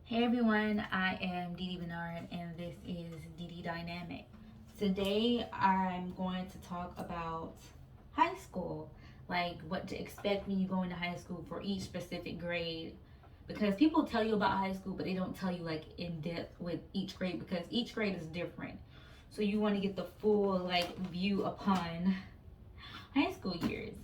Hey everyone, I am Dee Bernard and this is Dee Dynamic. Today I'm going to talk about high school, like what to expect when you go into high school for each specific grade. Because people tell you about high school, but they don't tell you like in depth with each grade because each grade is different. So you want to get the full like view upon high school years.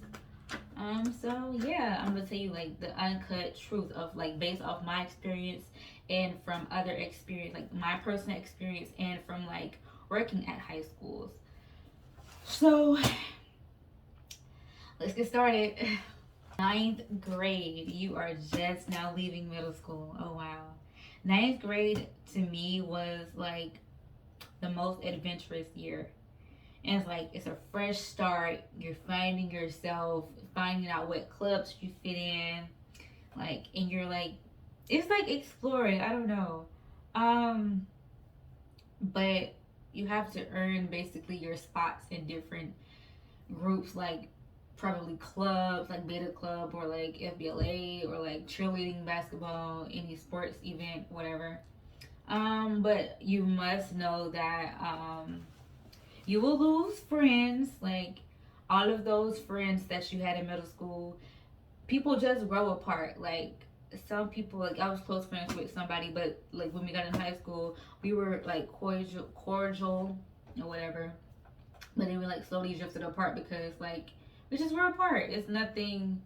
So yeah, I'm gonna tell you like the uncut truth of like based off my experience and from other experience, like my personal experience and from like working at high schools. So let's get started. Ninth grade, you are just now leaving middle school. Oh wow. Ninth grade to me was like the most adventurous year. And it's like it's a fresh start. You're finding yourself, finding out what clubs you fit in, like, and you're like, it's like exploring. I don't know, um, but you have to earn basically your spots in different groups, like probably clubs, like beta club or like FBLA or like cheerleading, basketball, any sports event, whatever. But you must know that you will lose friends, like all of those friends that you had in middle school. People just grow apart. Like some people, like I was close friends with somebody, but like when we got in high school, we were like cordial or whatever. But then we like slowly drifted apart because like we just grew apart. It's nothing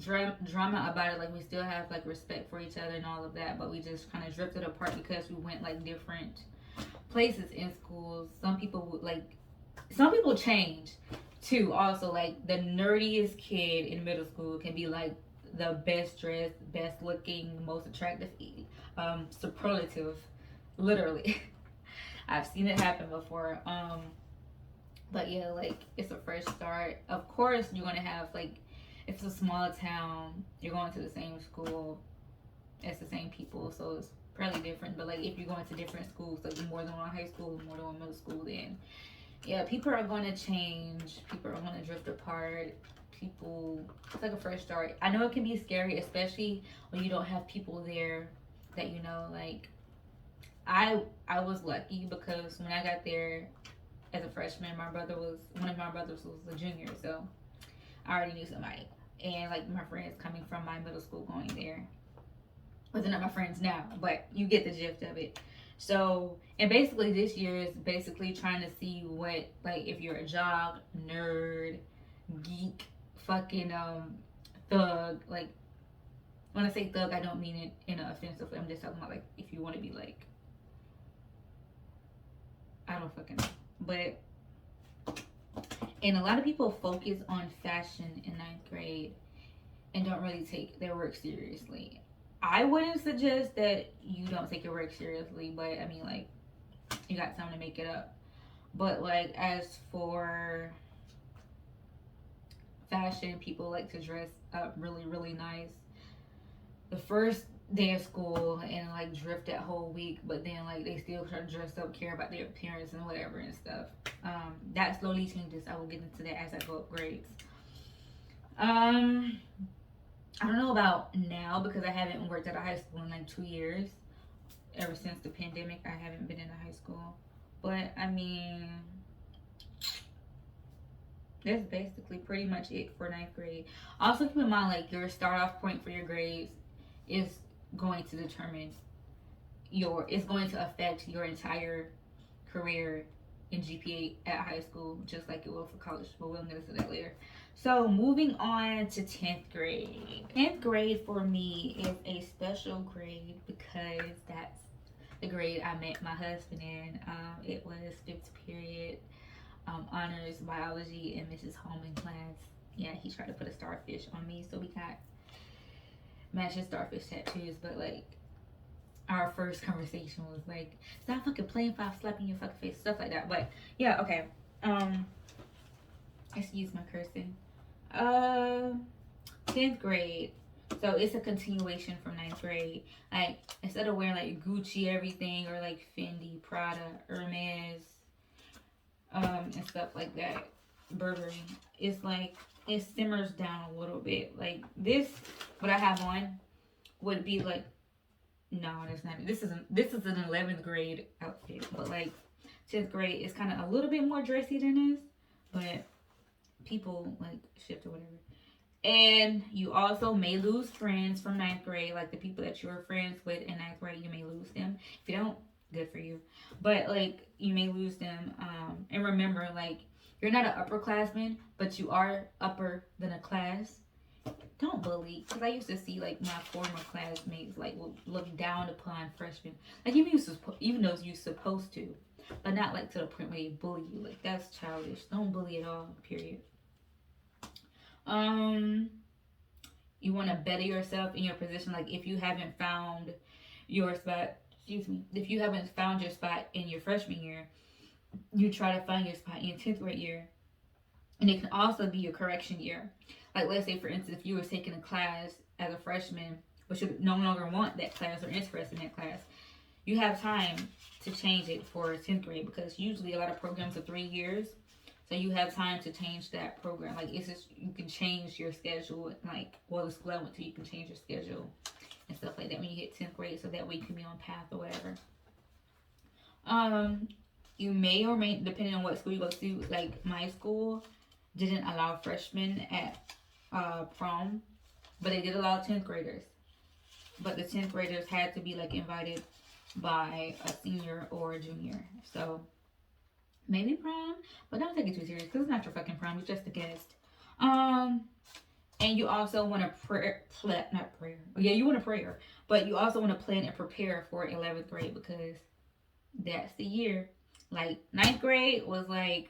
drama about it. Like we still have like respect for each other and all of that, but we just kind of drifted apart because we went like different places in schools. Some people change too. Also, like the nerdiest kid in middle school can be like the best dressed, best looking, most attractive, superlative, literally. I've seen it happen before. But yeah, like it's a fresh start. Of course, you're gonna have like if it's a small town, you're going to the same school as the same people, so it's probably different. But like if you're going to different schools, like more than one high school, more than one middle school, then yeah, people are going to change. People are going to drift apart. People, it's like a fresh start. I know it can be scary, especially when you don't have people there that you know. Like I was lucky because when I got there as a freshman, my brother was one of my brothers was a junior, so I already knew somebody. And like my friends coming from my middle school going there, well, they're not my friends now, but you get the gist of it. So, and basically this year is basically trying to see what, like, if you're a jock, nerd, geek, fucking thug. Like, when I say thug, I don't mean it in an offensive way. I'm just talking about like if you want to be like, I don't fucking know, but and a lot of people focus on fashion in ninth grade and don't really take their work seriously. I wouldn't suggest that you don't take your work seriously, but I mean, like, you got time to make it up. But, like, as for fashion, people like to dress up really, really nice. The first day of school and, like, drift that whole week, but then, like, they still try to dress up, care about their appearance and whatever and stuff. That slowly changes. I will get into that as I go up grades. Um, I don't know about now because I haven't worked at a high school in like 2 years. Ever since the pandemic, I haven't been in a high school. But I mean, that's basically pretty much it for ninth grade. Also, keep in mind like your start off point for your grades is going to determine it's going to affect your entire career in GPA at high school, just like it will for college. But we'll get into that later. So moving on to 10th grade. 10th grade for me is a special grade because that's the grade I met my husband in. It was fifth period, honors biology and Mrs. Holman class. Yeah, he tried to put a starfish on me, so we got matching starfish tattoos. But like our first conversation was like, "Stop fucking playing, five slapping your fucking face," stuff like that. But yeah, okay. Excuse my cursing. Uh, 10th grade. So it's a continuation from ninth grade. Like instead of wearing like Gucci everything or like Fendi, Prada, Hermes, and stuff like that, Burberry. It's like it simmers down a little bit. Like this, what I have on would be like No, that's not. This is an 11th grade outfit, but like 10th grade is kind of a little bit more dressy than this, but people like shift or whatever. And you also may lose friends from ninth grade, like the people that you were friends with in ninth grade. You may lose them. If you don't, good for you. But like you may lose them. And remember, like you're not an upperclassman, but you are upper than a class. Don't bully, because I used to see like my former classmates like will look down upon freshmen, like even though you're supposed to, but not like to the point where they bully you. Like that's childish. Don't bully at all. Period. Um, you want to better yourself in your position. Like if you haven't found your spot, excuse me, if you haven't found your spot in your freshman year, you try to find your spot in your 10th grade year. And it can also be your correction year. Like let's say for instance, if you were taking a class as a freshman, but you no longer want that class or interested in that class, you have time to change it for 10th grade, because usually a lot of programs are 3 years. So you have time to change that program. Like it's just, you can change your schedule. Like, well, the school I went to, you can change your schedule and stuff like that when you hit 10th grade, so that way you can be on path or whatever. Um, you may or may, depending on what school you go to, like my school didn't allow freshmen at prom, but they did allow 10th graders. But the 10th graders had to be like invited by a senior or a junior. So maybe prom, but don't take it too serious because it's not your fucking prom. You're just a guest. And you also want to not prayer. Yeah, you want to prayer, but you also want to plan and prepare for 11th grade, because that's the year. Like ninth grade was like,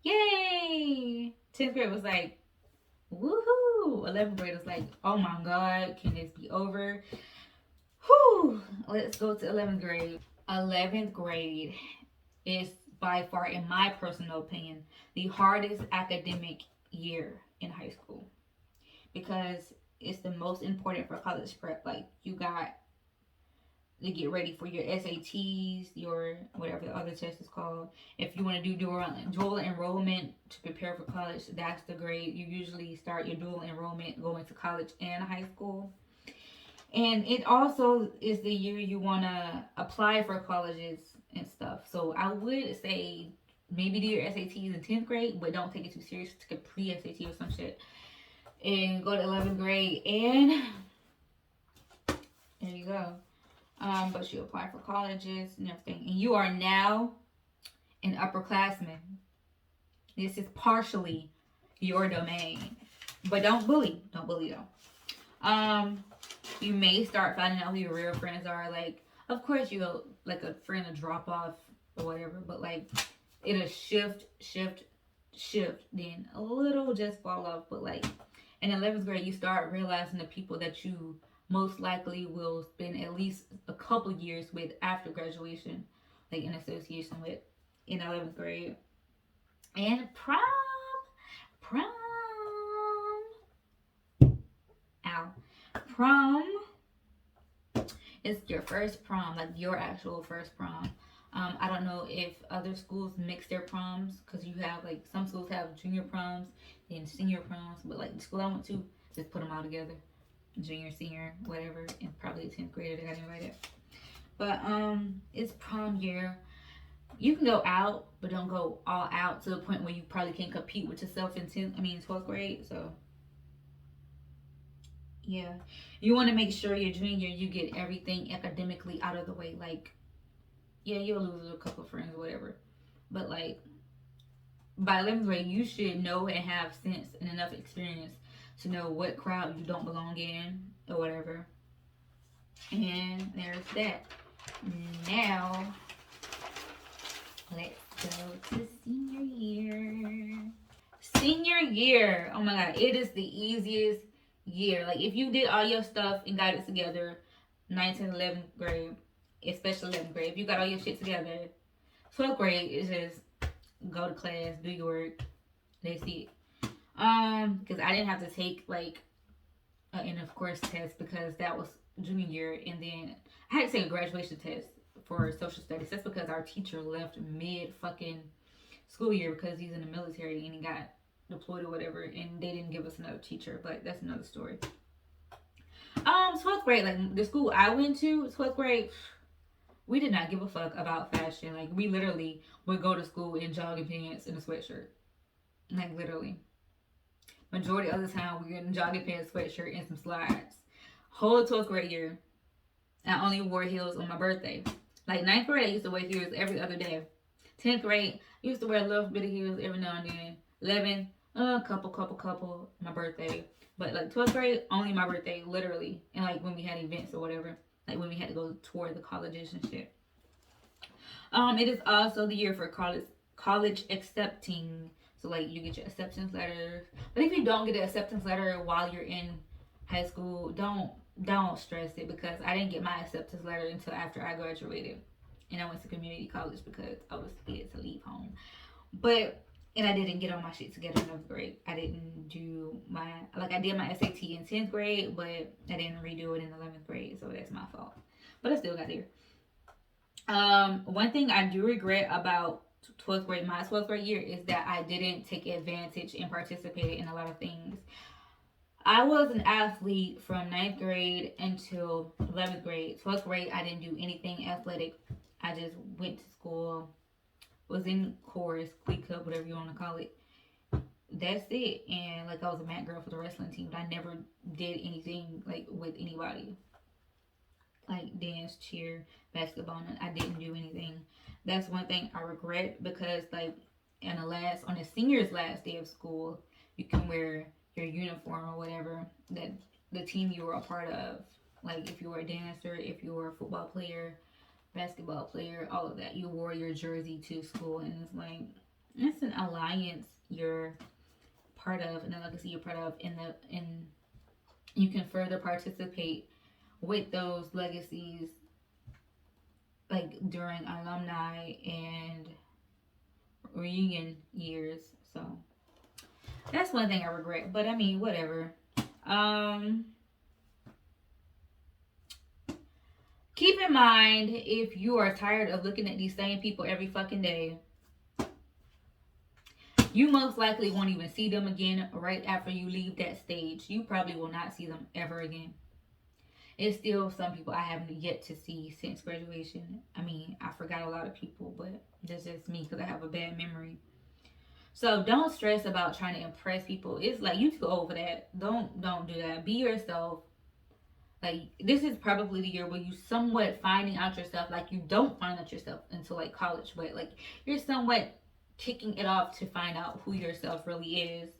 yay. 10th grade was like, woohoo. 11th grade was like, oh my god, can this be over? Whew. Let's go to 11th grade. 11th grade is by far, in my personal opinion, the hardest academic year in high school, because it's the most important for college prep. Like you got to get ready for your SATs, your whatever the other test is called. If you want to do dual enrollment to prepare for college, that's the grade you usually start your dual enrollment going to college and high school. And it also is the year you want to apply for colleges and stuff. So I would say maybe do your SATs in 10th grade, but don't take it too serious to get pre-SAT or some shit. And go to 11th grade, and there you go. But you apply for colleges and everything. And you are now an upperclassman. This is partially your domain. But don't bully. Don't bully though. You may start finding out who your real friends are. Like, of course you'll like a friend to drop off or whatever, but like it'll shift, then a little just fall off. But like in 11th grade, you start realizing the people that you most likely will spend at least a couple years with after graduation, like in association with, in 11th grade. And prom. Ow. Prom is your first prom, like your actual first prom. I don't know if other schools mix their proms, because you have like some schools have junior proms and senior proms, but like the school I went to just put them all together, junior, senior, whatever, and probably a 10th grader that got invited. But it's prom year. You can go out, but don't go all out to the point where you probably can't compete with yourself in 12th grade. So yeah, you want to make sure your junior you get everything academically out of the way. Like, yeah, you'll lose a couple of friends or whatever, but like by 11th grade, you should know and have sense and enough experience to know what crowd you don't belong in or whatever. And there's that. Now, let's go to senior year. Senior year. Oh my god, it is the easiest year. Like if you did all your stuff and got it together, 9th and 11th grade, especially 11th grade, if you got all your shit together, 12th grade is just go to class, do your work, that's it. Because I didn't have to take like an end of course test, because that was junior year, and then I had to take a graduation test for social studies. That's because our teacher left mid fucking school year because he's in the military and he got deployed or whatever, and they didn't give us another teacher, but that's another story. 12th grade, like the school I went to, 12th grade, we did not give a fuck about fashion. Like we literally would go to school in jogging pants and a sweatshirt. Like literally. Majority of the time we were in jogging pants, sweatshirt, and some slides. Whole 12th grade year, I only wore heels on my birthday. Like ninth grade, I used to wear heels every other day. 10th grade, I used to wear a little bit of heels every now and then. 11th, couple, my birthday. But like 12th grade, only my birthday, literally. And like when we had events or whatever. Like when we had to go tour the colleges and shit. It is also the year for college accepting. So like you get your acceptance letter. But if you don't get an acceptance letter while you're in high school, don't stress it, because I didn't get my acceptance letter until after I graduated. And I went to community college because I was scared to leave home. But and I didn't get all my shit together in 11th grade. I didn't do my, like I did my SAT in 10th grade, but I didn't redo it in 11th grade, so that's my fault. But I still got there. One thing I do regret about 12th grade, my 12th grade year, is that I didn't take advantage and participate in a lot of things. I was an athlete from 9th grade until 11th grade. 12th grade, I didn't do anything athletic. I just went to school, was in chorus, Quick Cup, whatever you want to call it. That's it. And like I was a mat girl for the wrestling team, but I never did anything like with anybody. Like dance, cheer, basketball, and I didn't do anything. That's one thing I regret, because like on the senior's last day of school, you can wear your uniform or whatever that the team you were a part of. Like if you were a dancer, if you were a football player, basketball player, all of that, you wore your jersey to school, and it's like it's an alliance you're part of and a legacy you're part of, and you can further participate with those legacies like during alumni and reunion years. So that's one thing I regret, but I mean whatever. Keep in mind, if you are tired of looking at these same people every fucking day, you most likely won't even see them again right after you leave that stage. You probably will not see them ever again. It's still some people I haven't yet to see since graduation. I mean, I forgot a lot of people, but that's just me because I have a bad memory. So don't stress about trying to impress people. It's like you go over that. Don't do that. Be yourself. Like this is probably the year where you somewhat finding out yourself. Like you don't find out yourself until like college, but like you're somewhat kicking it off to find out who yourself really is.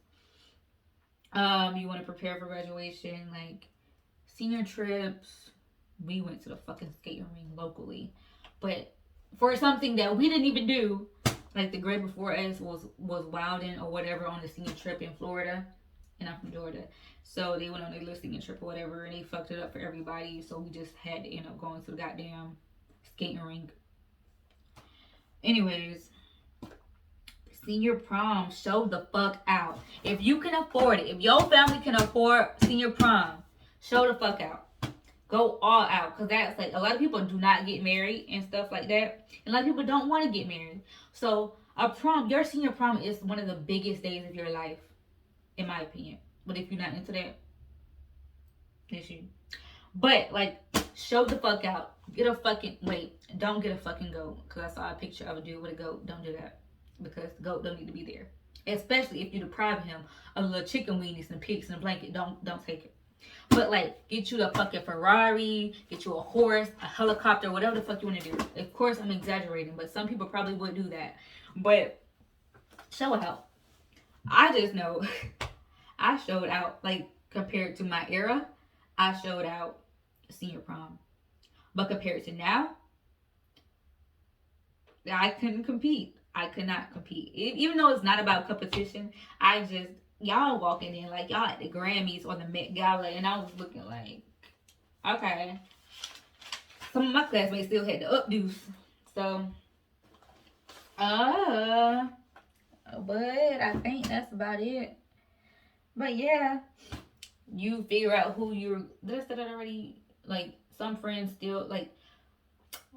You want to prepare for graduation, like senior trips. We went to the fucking skating rink locally, but for something that we didn't even do, like the grade before us was wilding or whatever on the senior trip in Florida, and I'm from Georgia, so they went on their little senior trip or whatever, and they fucked it up for everybody. So we just had to end up going to the goddamn skating rink. Anyways, senior prom, show the fuck out. If you can afford it, if your family can afford senior prom, show the fuck out. Go all out. Because that's like, a lot of people do not get married and stuff like that. And a lot of people don't want to get married. So a prom, your senior prom is one of the biggest days of your life, in my opinion. But if you're not into that, it's you. But like, show the fuck out. Get a fucking, wait, don't get a fucking goat. Because I saw a picture of a dude with a goat. Don't do that. Because the goat don't need to be there. Especially if you deprive him of a little chicken weenies and pigs and a blanket. Don't take it. But like, get you a fucking Ferrari, get you a horse, a helicopter, whatever the fuck you want to do. Of course, I'm exaggerating, but some people probably would do that. But show out. I just know I showed out, like, compared to my era, I showed out senior prom. But compared to now, I couldn't compete. I could not compete. Even though it's not about competition, y'all walking in like y'all at the Grammys or the Met Gala, and I was looking like, okay. Some of my classmates still had to updos. So, but I think that's about it. But yeah, you figure out who you're. Did I say that already? Like, some friends still, like,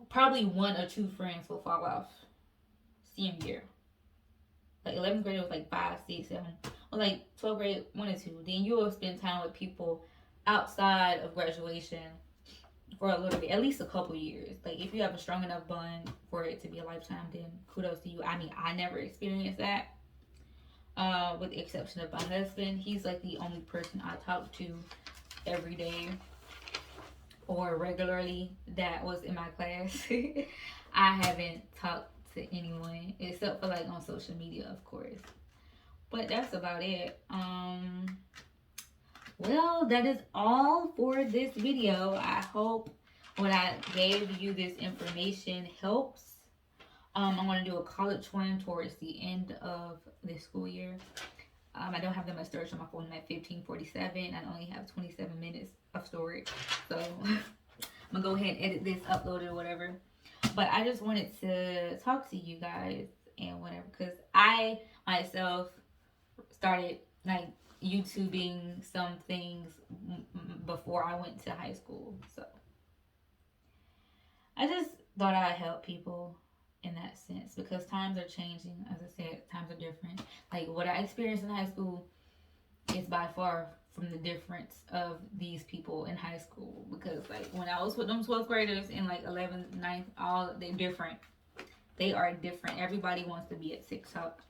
probably one or two friends will fall off senior year. Like 11th grade was like 5, 6, 7. Or like 12th grade, 1 or 2. Then you will spend time with people outside of graduation for a little bit, at least a couple years. Like if you have a strong enough bond for it to be a lifetime, then kudos to you. I mean, I never experienced that. With the exception of my husband, he's like the only person I talk to every day or regularly that was in my class. I haven't talked to anyone except for like on social media, of course. But that's about it. Well, that is all for this video. I hope what I gave you this information helps. I'm going to do a college one towards the end of this school year. I don't have that much storage on my phone. I'm at 1547. I only have 27 minutes of storage. So I'm going to go ahead and edit this, upload it, or whatever. But I just wanted to talk to you guys and whatever. Because I myself started like YouTubing some things before I went to high school. So I just thought I'd help people in that sense because times are changing. As I said, times are different. Like what I experienced in high school is by far from the difference of these people in high school, because like when I was with them 12th graders in like 11th, 9th, all they're different. They are different. Everybody wants to be a TikTok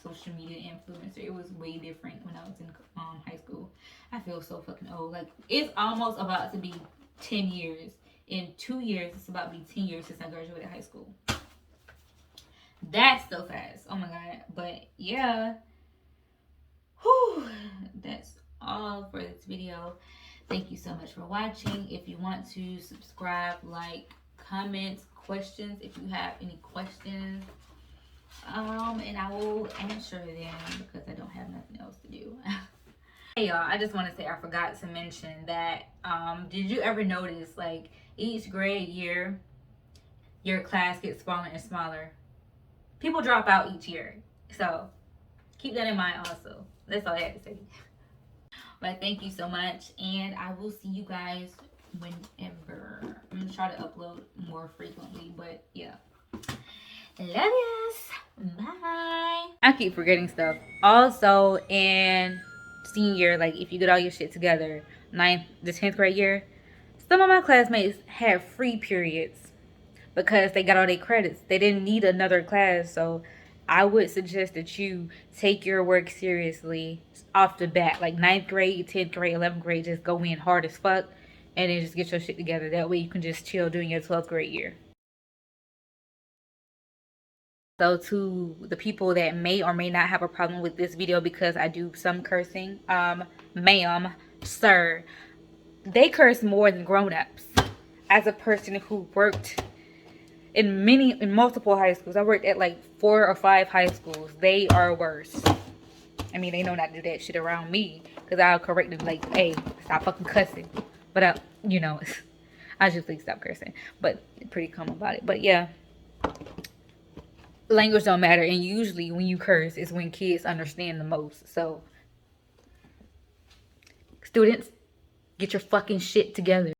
social media influencer. It was way different when I was in high school. I feel so fucking old. Like it's almost about to be 10 years. In 2 years, it's about to be 10 years since I graduated high school. That's so fast. Oh my god. But yeah. Whew. That's all for this video. Thank you so much for watching. If you want to subscribe, like, comment, questions, if you have any questions, and I will answer them because I don't have nothing else to do. Hey y'all, I just want to say I forgot to mention that did you ever notice like each grade year your class gets smaller and smaller? People drop out each year, so keep that in mind also. That's all I had to say. But thank you so much, and I will see you guys whenever. I'm gonna try to upload more frequently, but yeah. Love yous. Bye. I keep forgetting stuff. Also, in senior year, like if you get all your shit together, the 10th grade year, some of my classmates had free periods because they got all their credits. They didn't need another class, so I would suggest that you take your work seriously off the bat. Like 9th grade, 10th grade, 11th grade, just go in hard as fuck and then just get your shit together. That way you can just chill during your 12th grade year. So to the people that may or may not have a problem with this video because I do some cursing, ma'am, sir, they curse more than grown-ups. As a person who worked in multiple high schools, I worked at like 4 or 5 high schools. They are worse. I mean, they know not to do that shit around me because I'll correct them like, hey, stop fucking cussing. But you know, I just like stop cursing. But pretty calm about it. But yeah, language don't matter, and usually when you curse is when kids understand the most. So students, get your fucking shit together.